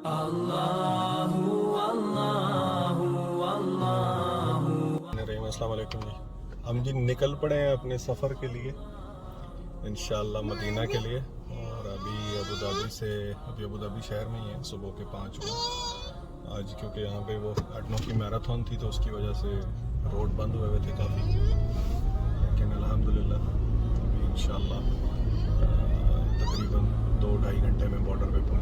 अस्सलाम वालेकुम जी। हम जी निकल पड़े हैं अपने सफ़र के लिए इंशाअल्लाह मदीना के लिए। और अभी अबू धाबी शहर में ही है, सुबह के 5 बजे आज, क्योंकि यहाँ पे वो 8-9 की मैराथन थी तो उसकी वजह से रोड बंद हुए थे काफ़ी। लेकिन अल्हम्दुलिल्लाह अभी इंशाअल्लाह तकरीबन 2-2.5 घंटे में बॉर्डर पे पहुँच